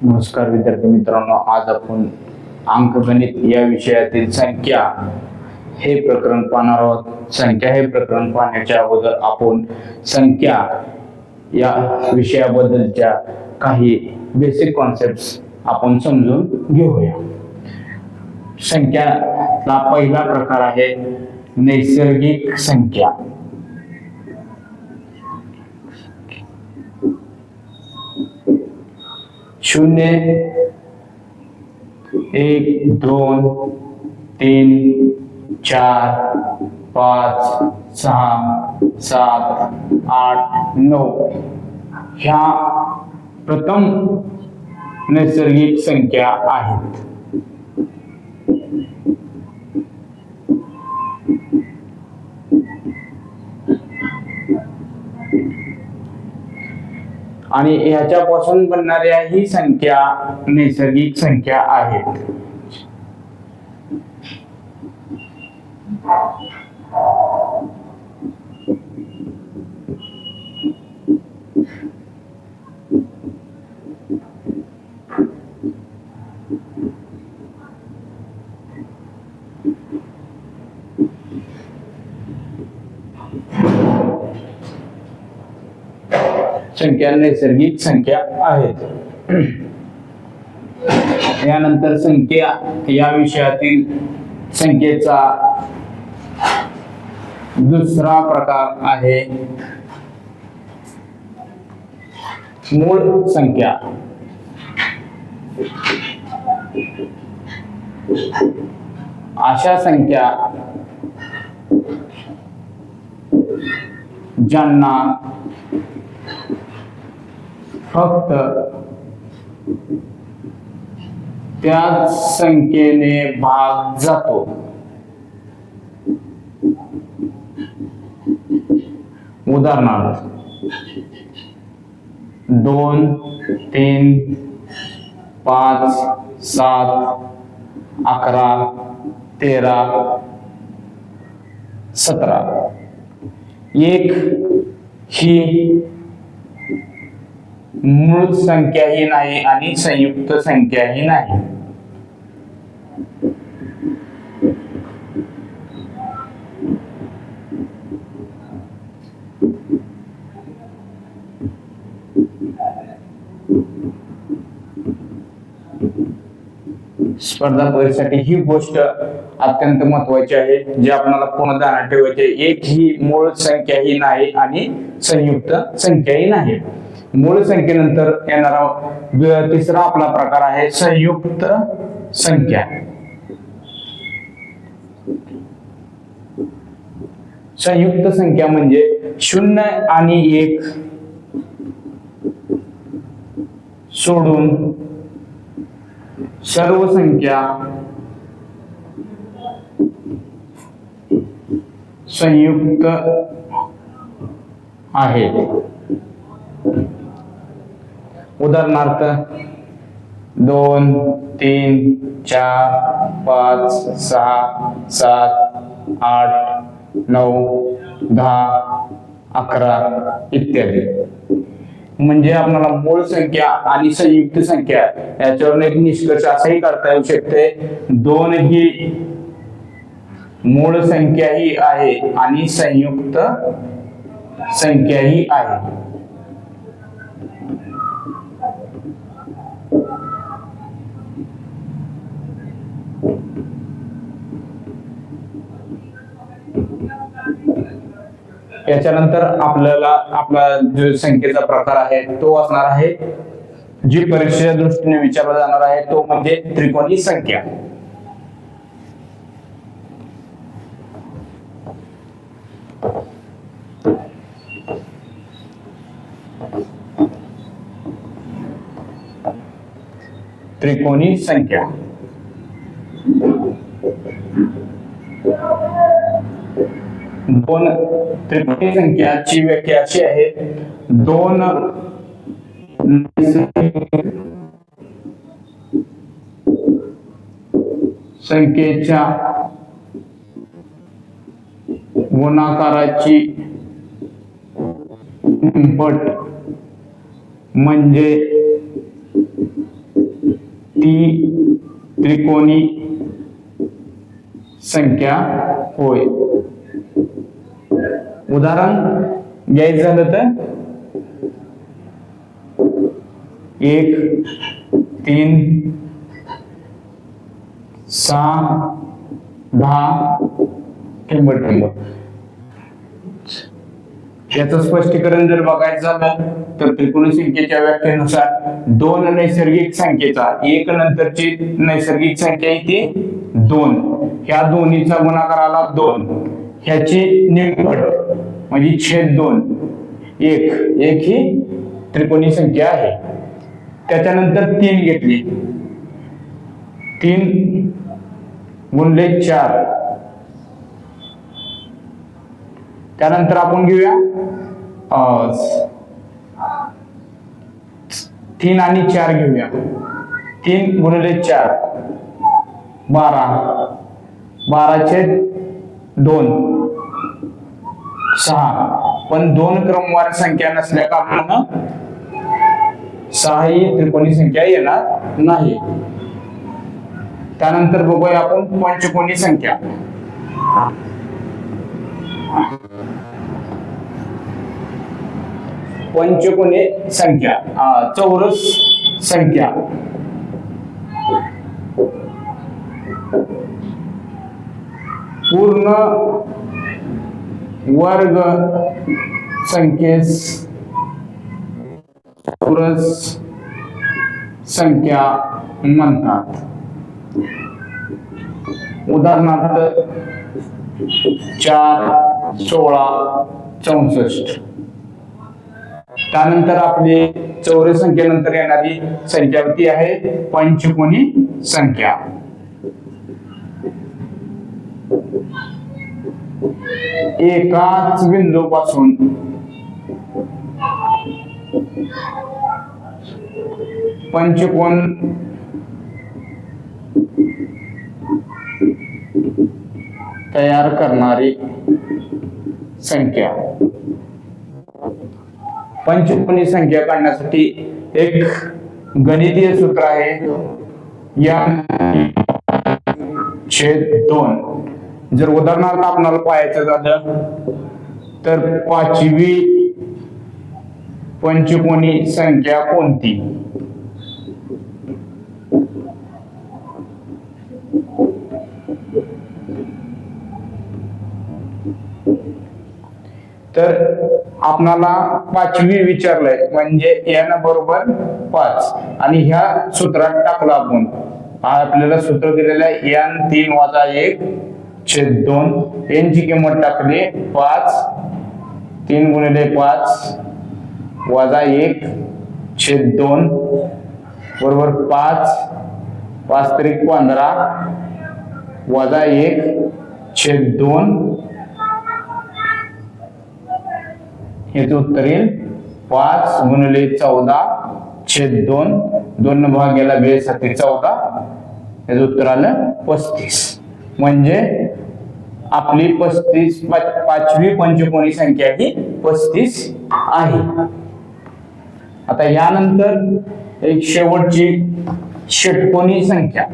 नमस्कार विद्यार्थी मित्रांनो, आज आपण अंकगणित या विषयातील संख्या हे प्रकरण पाहणार आहोत. संख्या हे प्रकरण पाहण्याच्या अगोदर आपण संख्या या विषयाबद्दलच्या काही बेसिक कॉन्सेप्ट्स आपण समजून घेऊया. संख्याचा पहिला प्रकार आहे नैसर्गिक संख्या. शून्य, एक, दोन, तीन, चार, पाच, सहा, सात, आठ, नऊ ह्या प्रथम नैसर्गिक संख्या आहेत. आणि ह्याच्यापासून बनणाऱ्या ही संख्या नैसर्गिक संख्या आहेत. संख्या नैसर्गिक संख्या आहेत. यानंतर संख्या या विषयातील संख्येचा दुसरा प्रकार आहे मूळ संख्या. अशा संख्या ज्यांना फक्त त्याच संख्येने भाग जातो. उदाहरणार्थ 2, 3, 5, 7, 11, 13, 17. एक ही मूळ संख्याही नाही आणि संयुक्त संख्याही नाही. स्पर्धा परीक्षेसाठी ही गोष्ट अत्यंत महत्वाची आहे, जी आपल्याला पुन्हा ध्यानात ठेवायची. एक ही मूळ संख्याही नाही आणि संयुक्त संख्याही नाही. मूळ संख्येनंतर येणारा तिसरा आपला प्रकार आहे संयुक्त संख्या. संयुक्त संख्या म्हणजे 0 आणि 1 सोडून सर्व संख्या संयुक्त आहेत. उदाहरणार्थ 2, 3, 4, 5, 6, 7, 8, 9, 10, 11 इत्यादी. म्हणजे आपल्याला मूळ संख्या आणि संयुक्त संख्या याच्यावर एक निष्कर्ष असाही करता येऊ शकते. दोन ही मूळ संख्याही आहे आणि संयुक्त संख्याही आहे. याच्यानंतर आपल्याला आपला जो संख्येचा प्रकार आहे तो असणार आहे, जी परीक्षेच्या दृष्टीने विचारला जाणार आहे, तो म्हणजे त्रिकोणी संख्या. त्रिकोणी संख्या दोन त्रिकोणी संख्याची व्याख्या अशी आहे. दोन संख्येच्या गुणाकाराची पट म्हणजे ती त्रिकोणी संख्या होय. उदाहरण घ्यायचं झालं तर 1 3 6 10 ठेंबट. याचं स्पष्टीकरण जर बघायचं झालं तर त्रिकोणी संख्येच्या व्याख्येनुसार दोन नैसर्गिक संख्येचा एक नंतरची नैसर्गिक संख्या इथे 2, ह्या दोन्हीचा गुणाकार आला 2, ह्याची निमपट म्हणजे छेद 2 1 ही त्रिकोणी संख्या आहे. त्याच्यानंतर 3 घेतली, 3 गुणले 4. त्यानंतर आपण घेऊया 3 आणि 4 घेऊया. 3 गुणिले 4 12, 12/2 6. पण 2 क्रमवार संख्या नसल्या कारणानं 6 ही त्रिकोणी संख्या येणार नाही. त्यानंतर बघूया आपण पंचकोनी संख्या. पंचकोनी संख्या चौरस संख्या पूर्ण वर्ग संख्येस चौरस संख्या म्हणतात. उदाहरणार्थ 4 16 64. त्यानंतर आपली चौरस संख्येनंतर येणारी संख्या ती आहे पंचकोनी संख्या. एकाच बिंदूपासून पंचकोन तयार करणारी संख्या. पंचकोनी संख्या काढण्यासाठी एक गणितीय सूत्र आहे n/2. जर उदाहरणार्थ आपल्याला पाहायचं झालं तर 5वी पंचकोनी संख्या कोणती? तर आपणाला 5वी विचारलंय म्हणजे n बरोबर 5 आणि ह्या सूत्रात टाकलं आपण. आपल्याला सूत्र दिलेलं आहे n3 - 1/2. n ची किंमत टाकली 5, 3 गुणिले 5 वजा 1/2 बरोबर 5, 5 त्रिक 15 वजा 1/2. याचं उत्तर येईल 5 गुणिले 14/2. 2 भाग गेला 2 7 14. याचं उत्तर आलं 35. म्हणजे आपली 5वी पंचकोनी संख्या ही 35 आहे. आता यानंतर एक शेवटची षटकोनी संख्या.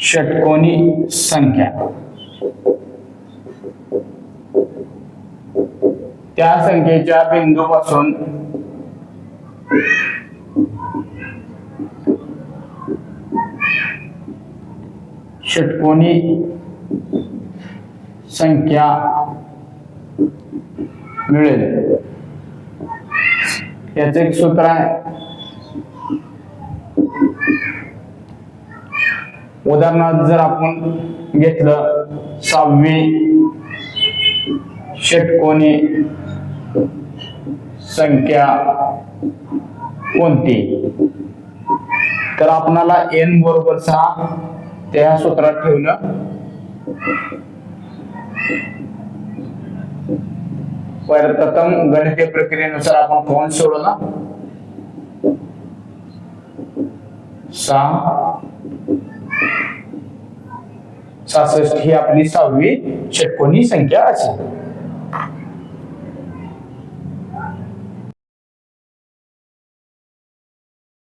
षटकोनी संख्या त्या संख्येच्या बिंदूपासून षटकोनी संख्या मिळेल. याचं एक सूत्र आहे. उदाहरणार्थ जर आपण घेतलं 6वी षटकोनी संख्या कोणती, तर आपणाला n बरोबर 6 त्या सूत्रात ठेवलं. प्रथम गणितीय प्रक्रियेनुसार आपण कोण सोडवला 66 ही आपली 6वी षटकोनी संख्या असेल.